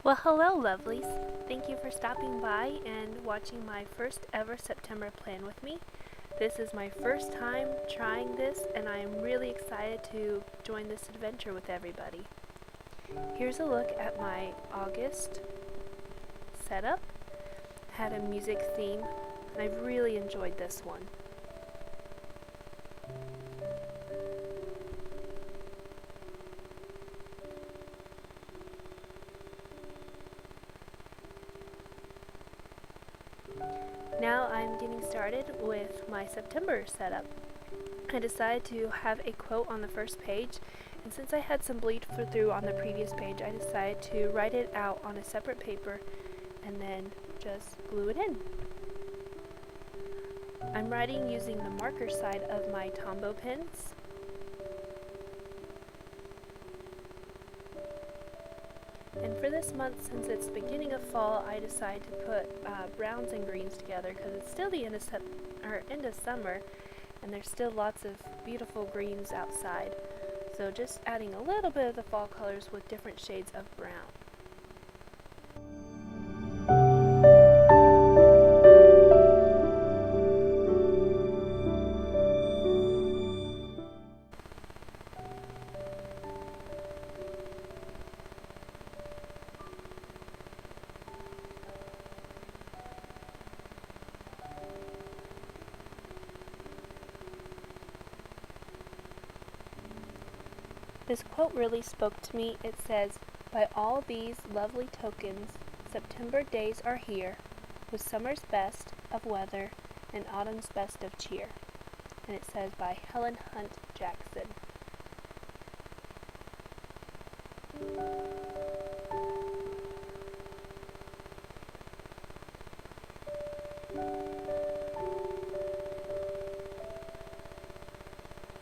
Well, hello, lovelies. Thank you for stopping by and watching my first ever September plan with me. This is my first time trying this, and I am really excited to join this adventure with everybody. Here's a look at my August setup. Had a music theme, and I've really enjoyed this one. Now I'm getting started with my September setup. I decided to have a quote on the first page, and since I had some bleed through on the previous page, I decided to write it out on a separate paper and then just glue it in. I'm writing using the marker side of my Tombow pens. And for this month, since it's beginning of fall, I decided to put browns and greens together because it's still the end of summer, and there's still lots of beautiful greens outside. So just adding a little bit of the fall colors with different shades of brown. This quote really spoke to me. It says, "By all these lovely tokens, September days are here, with summer's best of weather and autumn's best of cheer." And it says by Helen Hunt Jackson.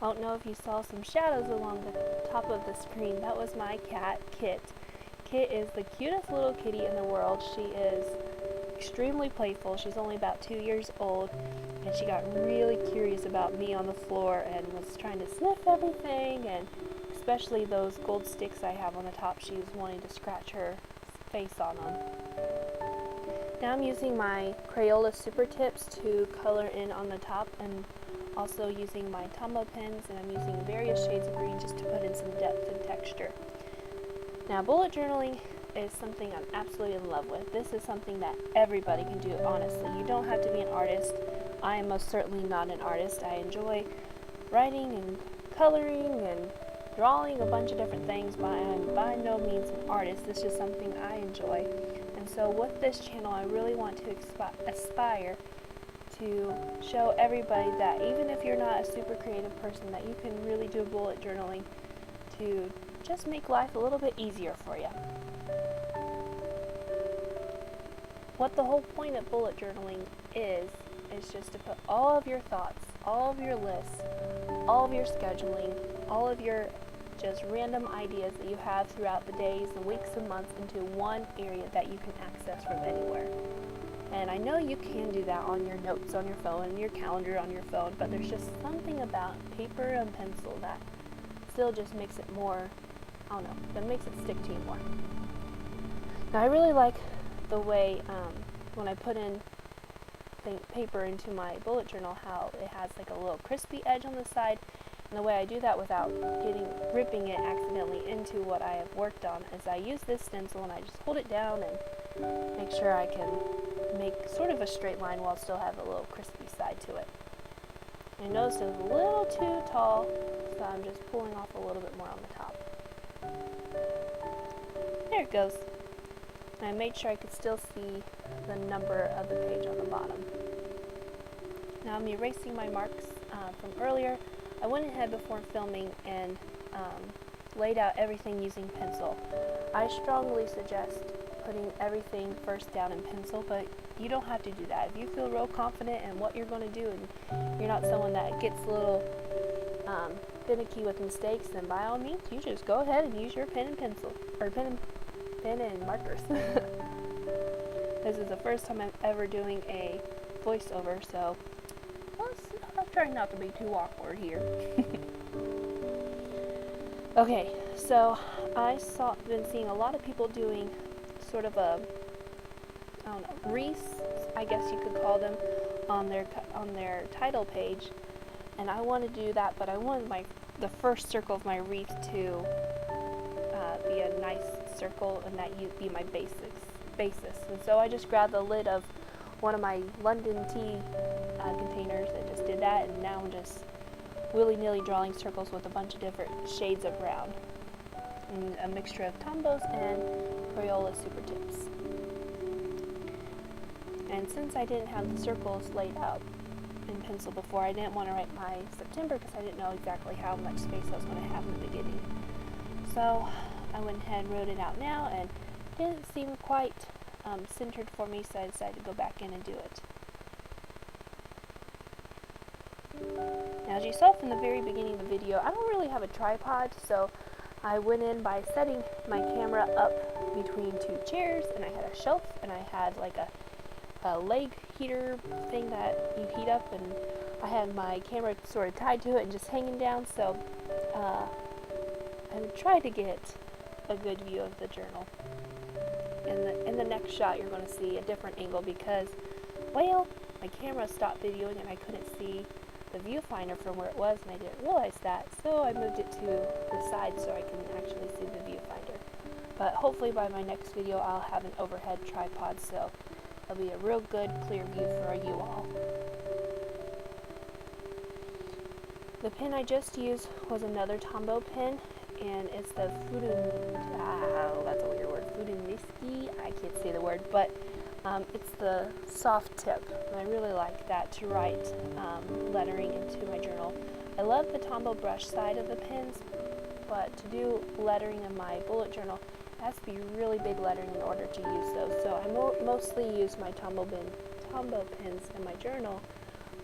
I don't know if you saw some shadows along the top of the screen. That was my cat, Kit. Kit is the cutest little kitty in the world. She is extremely playful. She's only about 2 years old, and she got really curious about me on the floor and was trying to sniff everything, and especially those gold sticks I have on the top. She was wanting to scratch her face on them. Now I'm using my Crayola Super Tips to color in on the top, and also using my Tombow pens, and I'm using various shades of green just to put in some depth and texture. Now, bullet journaling is something I'm absolutely in love with. This is something that everybody can do, honestly. You don't have to be an artist. I am most certainly not an artist. I enjoy writing and coloring and drawing a bunch of different things, but I'm by no means an artist. This is something I enjoy. And so with this channel, I really want to aspire to show everybody that even if you're not a super creative person, that you can really do bullet journaling to just make life a little bit easier for you. What the whole point of bullet journaling is just to put all of your thoughts, all of your lists, all of your scheduling, all of your just random ideas that you have throughout the days and weeks and months into one area that you can access from anywhere. And I know you can do that on your notes on your phone and your calendar on your phone, but there's just something about paper and pencil that still just makes it more, I don't know, that makes it stick to you more. Now I really like the way when I put in paper into my bullet journal, how it has like a little crispy edge on the side, and the way I do that without ripping it accidentally into what I have worked on is I use this stencil and I just hold it down and make sure I can make sort of a straight line while still have a little crispy side to it. I noticed it was a little too tall, so I'm just pulling off a little bit more on the top. There it goes. And I made sure I could still see the number of the page on the bottom. Now I'm erasing my marks from earlier. I went ahead before filming and laid out everything using pencil. I strongly suggest putting everything first down in pencil, but you don't have to do that. If you feel real confident in what you're going to do and you're not someone that gets a little finicky with mistakes, then by all means you just go ahead and use your pen and pencil, or pen and markers. This is the first time I'm ever doing a voiceover, so I'll try not to be too awkward here. Okay, so been seeing a lot of people doing sort of a, I don't know, wreaths, I guess you could call them, on their title page. And I want to do that, but I wanted the first circle of my wreath to be a nice circle, and that be my basis. And so I just grabbed the lid of one of my London tea containers and just did that, and now I'm just willy-nilly drawing circles with a bunch of different shades of brown, and a mixture of Tombos and Crayola Super Tips. And since I didn't have the circles laid out in pencil before, I didn't want to write my September because I didn't know exactly how much space I was going to have in the beginning. So I went ahead and wrote it out now, and it didn't seem quite centered for me, so I decided to go back in and do it. Now, as you saw from the very beginning of the video, I don't really have a tripod, so I went in by setting my camera up between two chairs, and I had a shelf, and I had like a leg heater thing that you heat up, and I had my camera sort of tied to it and just hanging down, so I would try to get a good view of the journal. In the next shot, you're going to see a different angle because, well, my camera stopped videoing and I couldn't see the viewfinder from where it was, and I didn't realize that, so I moved it to the side so I can actually see the viewfinder. But hopefully by my next video, I'll have an overhead tripod, so it'll be a real good, clear view for you all. The pen I just used was another Tombow pen, and it's the that's a weird word, Fuduniski, I can't say the word, but it's the soft tip, and I really like that to write lettering into my journal. I love the Tombow brush side of the pens, but to do lettering in my bullet journal, it has to be really big lettering in order to use those, so I mostly use my Tombow pens in my journal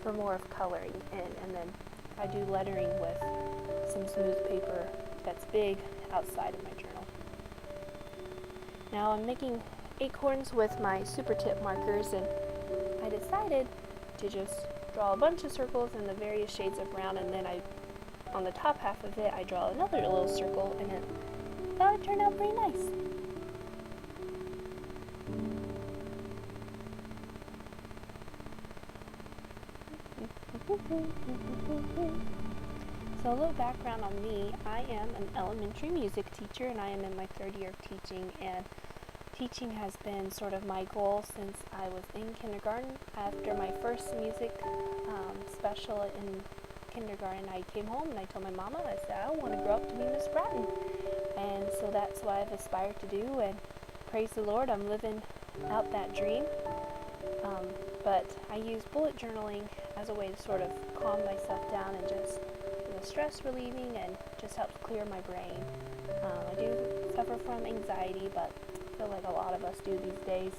for more of coloring in, and then I do lettering with some smooth paper that's big outside of my journal. Now I'm making acorns with my super tip markers, and I decided to just draw a bunch of circles in the various shades of brown, and then on the top half of it I draw another little circle, and I thought it turned out pretty nice. So a little background on me. I am an elementary music teacher, and I am in my third year of teaching, and teaching has been sort of my goal since I was in kindergarten. After my first music special in kindergarten, I came home and I told my mama, I said, I want to grow up to be Miss Bratton. And so that's what I've aspired to do, and praise the Lord, I'm living out that dream. But I use bullet journaling as a way to sort of calm myself down and just stress relieving, and just helps clear my brain. I do suffer from anxiety, but I feel like a lot of us do these days.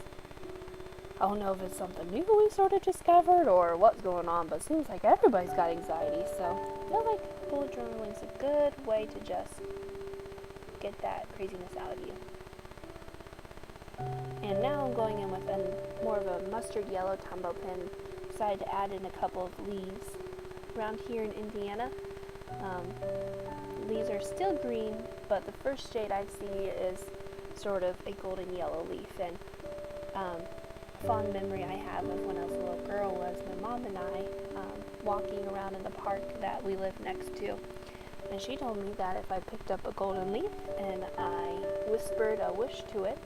I don't know if it's something new we sort of discovered or what's going on, but it seems like everybody's got anxiety, so I feel like bullet journaling is a good way to just get that craziness out of you. And now I'm going in with more of a mustard yellow Tombow pen. Decided to add in a couple of leaves. Around here in Indiana, leaves are still green, but the first shade I see is sort of a golden yellow leaf. And fond memory I have of when I was a little girl was my mom and I walking around in the park that we live next to. And she told me that if I picked up a golden leaf and I whispered a wish to it,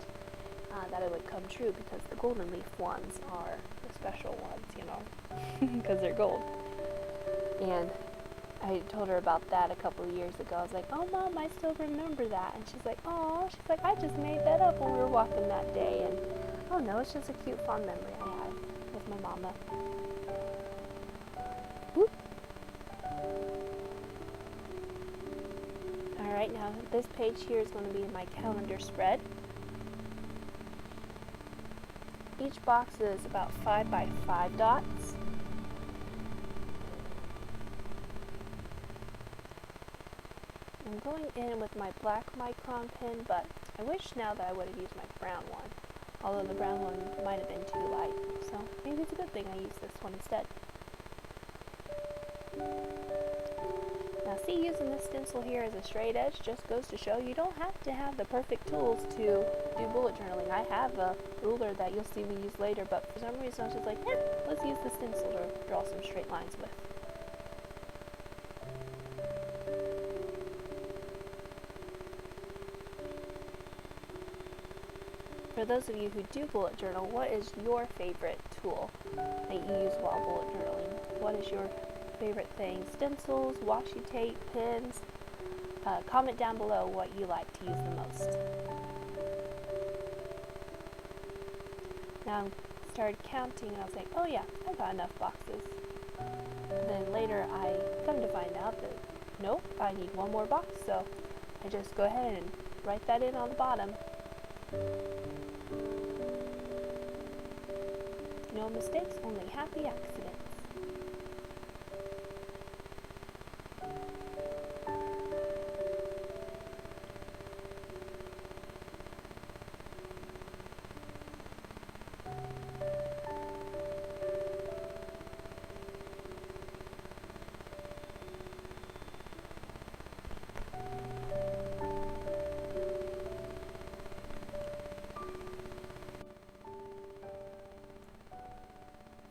that it would come true, because the golden leaf ones are the special ones, you know, because they're gold. And I told her about that a couple of years ago. I was like, oh, Mom, I still remember that. And she's like, oh, she's like, I just made that up when we were walking that day. And I don't know, it's just a cute, fond memory I have with my mama. Whoop. Alright, now this page here is going to be my calendar spread. Each box is about 5 by 5 dots. I'm going in with my black micron pen, but I wish now that I would have used my brown one, although the brown one might have been too light, so maybe it's a good thing I used this one instead. Now see, using this stencil here as a straight edge just goes to show you don't have to have the perfect tools to do bullet journaling. I have a ruler that you'll see me use later, but for some reason I was just like, let's use the stencil to draw some straight lines with. For those of you who do bullet journal, what is your favorite tool that you use while bullet journaling? What is your favorite thing? Stencils, washi tape, pens? Comment down below what you like to use the most. Now I started counting and I was like, oh yeah, I got enough boxes. And then later I come to find out that nope, I need one more box, so I just go ahead and write that in on the bottom. No mistakes, only happy accidents.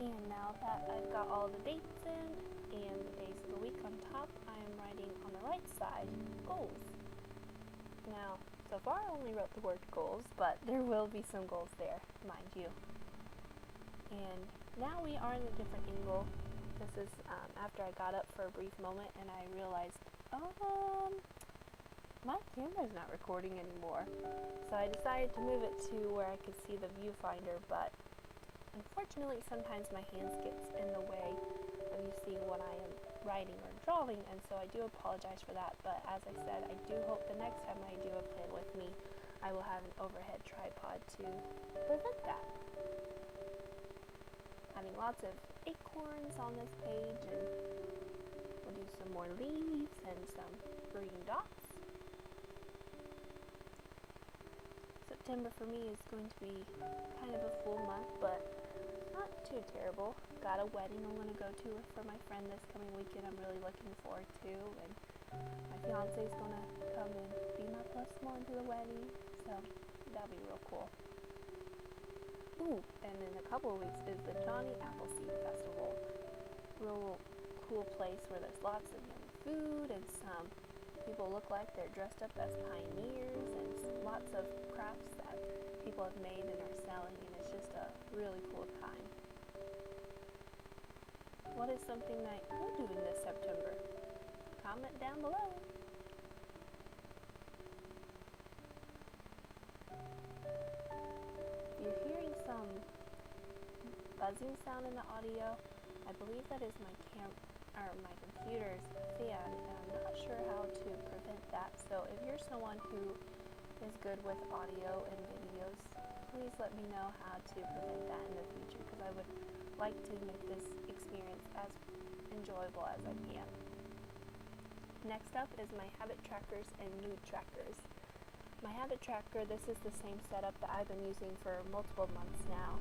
And now that I've got all the dates in and the days of the week on top, I am writing on the right side goals. Now, so far I only wrote the word goals, but there will be some goals there, mind you. And now we are in a different angle. This is after I got up for a brief moment and I realized, my camera's not recording anymore. So I decided to move it to where I could see the viewfinder, but unfortunately, sometimes my hands gets in the way of you seeing what I am writing or drawing, and so I do apologize for that, but as I said, I do hope the next time I do a plan with me, I will have an overhead tripod to prevent that. Adding lots of acorns on this page, and we'll do some more leaves and some green dots. September for me is going to be kind of a full month, but not too terrible. Got a wedding I'm going to go to for my friend this coming weekend. I'm really looking forward to, and my fiance is going to come and be my plus one to the wedding, so that'll be real cool. Ooh, and in a couple of weeks is the Johnny Appleseed Festival. Real cool place where there's lots of yummy food and some people look like they're dressed up as pioneers, and lots of crafts that people have made and are selling, and it's just a really cool time. What is something that you're doing this September? Comment down below. If you're hearing some buzzing sound in the audio, I believe that is my computer's fan, and I'm not sure how to prevent that. So if you're someone who is good with audio and videos, please let me know how to prevent that in the future, because I would like to make this experience as enjoyable as I can. Next up is my habit trackers and mood trackers. My habit tracker, this is the same setup that I've been using for multiple months now.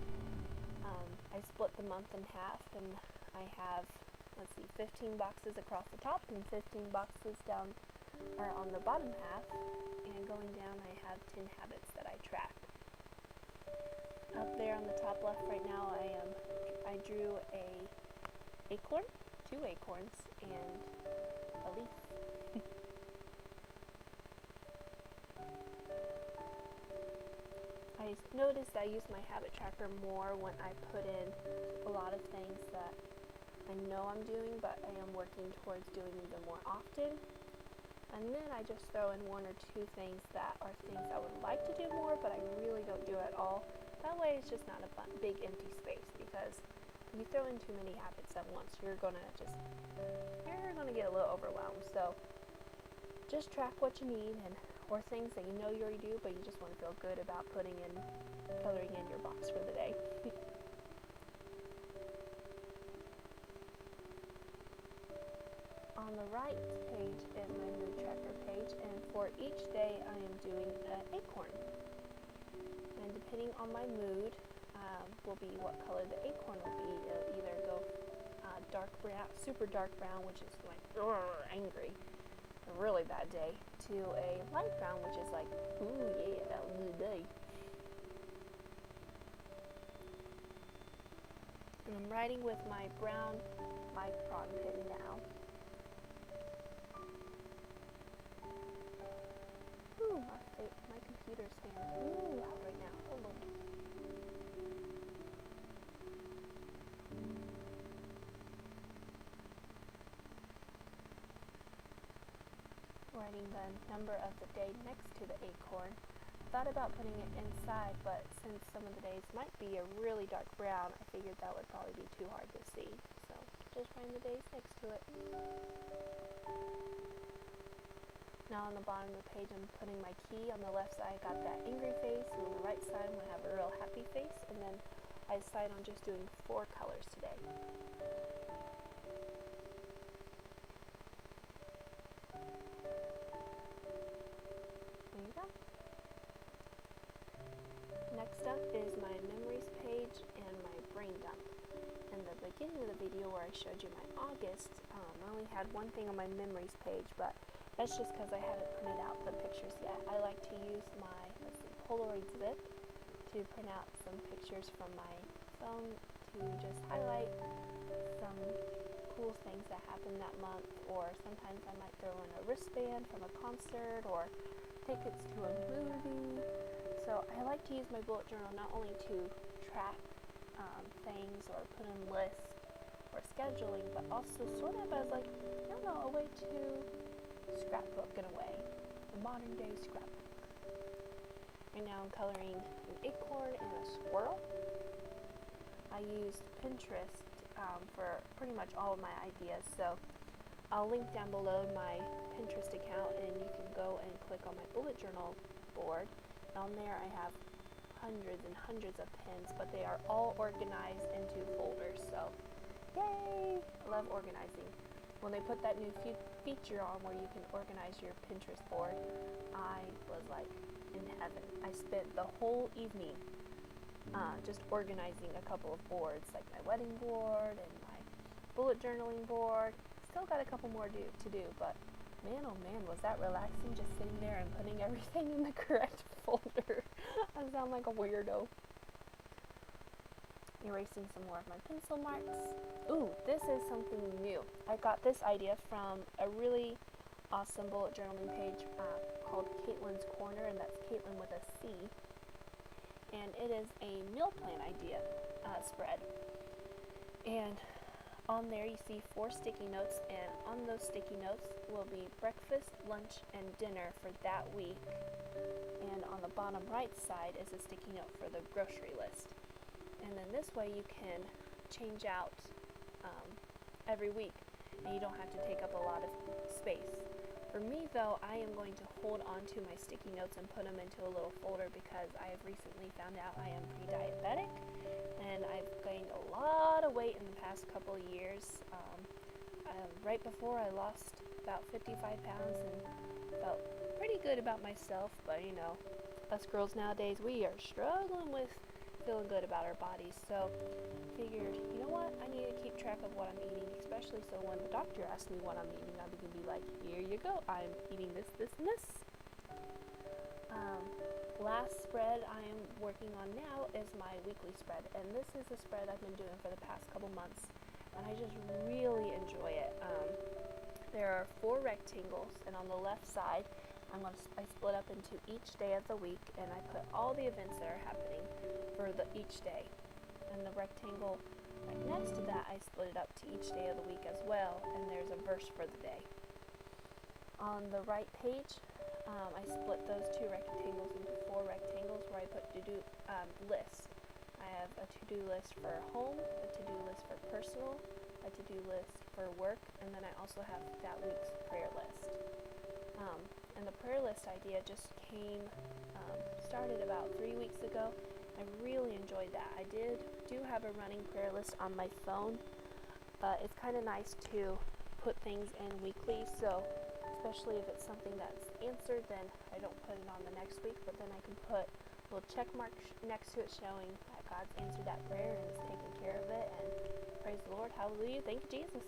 I split the month in half, and I have 15 boxes across the top and 15 boxes down or on the bottom half, and going down I have 10 habits that I track. Up there on the top left right now I drew a acorn, 2 acorns, and a leaf. I noticed I use my habit tracker more when I put in a lot of things that I know I'm doing, but I am working towards doing even more often. And then I just throw in 1 or 2 things that are things I would like to do more, but I really don't do at all. That way it's just not a big empty space, because if you throw in too many habits at once, you're gonna get a little overwhelmed. So just track what you need, or things that you know you already do, but you just want to feel good about coloring in your box for the day. On the right page is my mood tracker page, and for each day I am doing an acorn. And depending on my mood, will be what color the acorn will be. It'll either go dark brown, super dark brown, which is like angry, a really bad day, to a light brown, which is like, ooh yeah, that was a good day. And I'm writing with my brown micron pen now. Ooh, my computer's fan really loud right now. Hold on. Writing the number of the day next to the acorn. I thought about putting it inside, but since some of the days might be a really dark brown, I figured that would probably be too hard to see. So just writing the days next to it. Now on the bottom of the page, I'm putting my key. On the left side, I got that angry face, and on the right side, I'm going to have a real happy face. And then I decided on just doing 4 colors today. There you go. Next up is my memories page and my brain dump. In the beginning of the video where I showed you my August, I only had one thing on my memories page, but that's just because I haven't printed out the pictures yet. I like to use my Polaroid zip to print out some pictures from my phone to just highlight some cool things that happened that month, or sometimes I might throw in a wristband from a concert or tickets to a movie. So I like to use my bullet journal not only to track things or put in lists or scheduling, but also sort of as like, I don't know, a way to scrapbook in a way, the modern day scrapbook. Right now I'm coloring an acorn and a squirrel. I used Pinterest for pretty much all of my ideas, so I'll link down below my Pinterest account, and you can go and click on my bullet journal board. And on there I have hundreds and hundreds of pins, but they are all organized into folders, so yay! I love organizing. When they put that new feature on where you can organize your Pinterest board, I was like in heaven. I spent the whole evening just organizing a couple of boards, like my wedding board and my bullet journaling board. Still got a couple more to do, but man, oh man, was that relaxing, just sitting there and putting everything in the correct folder. I sound like a weirdo. Erasing some more of my pencil marks. Ooh, this is something new. I got this idea from a really awesome bullet journaling page called Caitlin's Corner, and that's Caitlin with a C. And it is a meal plan idea spread. And on there you see 4 sticky notes, and on those sticky notes will be breakfast, lunch, and dinner for that week. And on the bottom right side is a sticky note for the grocery list. And then this way you can change out every week, and you don't have to take up a lot of space. For me though, I am going to hold on to my sticky notes and put them into a little folder, because I have recently found out I am pre-diabetic, and I've gained a lot of weight in the past couple of years. Right before I lost about 55 pounds and felt pretty good about myself, but you know, us girls nowadays, we are struggling with feeling good about our bodies. So figured, you know what, I need to keep track of what I'm eating, especially so when the doctor asks me what I'm eating, I can be like, here you go, I'm eating this, this, and this. Last spread I am working on now is my weekly spread, and this is a spread I've been doing for the past couple months, and I just really enjoy it. There are 4 rectangles, and on the left side I split up into each day of the week, and I put all the events that are happening for each day. And the rectangle right next to that, I split it up to each day of the week as well, and there's a verse for the day. On the right page, I split those 2 rectangles into 4 rectangles where I put to-do lists. I have a to-do list for home, a to-do list for personal, a to-do list for work, and then I also have that week's prayer list. And the prayer list idea just started about 3 weeks ago. I really enjoyed that. I do have a running prayer list on my phone, but it's kind of nice to put things in weekly, so especially if it's something that's answered, then I don't put it on the next week, but then I can put a little check mark next to it showing that God's answered that prayer and is taking care of it, and praise the Lord, hallelujah, thank you, Jesus.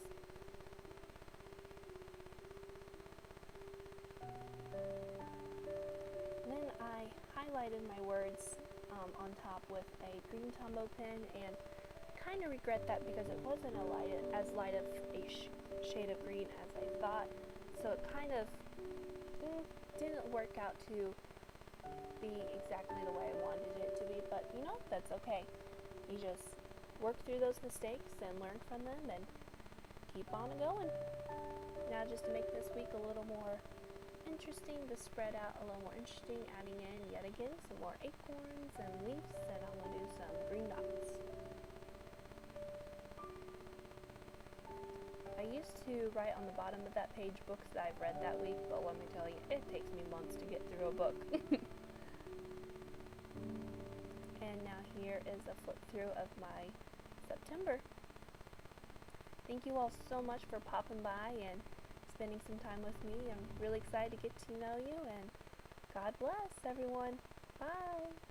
highlighted my words on top with a green Tombow pen, and kind of regret that because it wasn't as light of a shade of green as I thought, so it kind of didn't work out to be exactly the way I wanted it to be, but you know, that's okay. You just work through those mistakes and learn from them and keep on going. Now, just to make this week a little more interesting, to spread out a little more interesting, adding in yet again some more acorns and leaves, and I'm going to do some green dots. I used to write on the bottom of that page books that I've read that week, but let me tell you, it takes me months to get through a book. And now here is a flip through of my September. Thank you all so much for popping by and spending some time with me. I'm really excited to get to know you, and God bless everyone. Bye.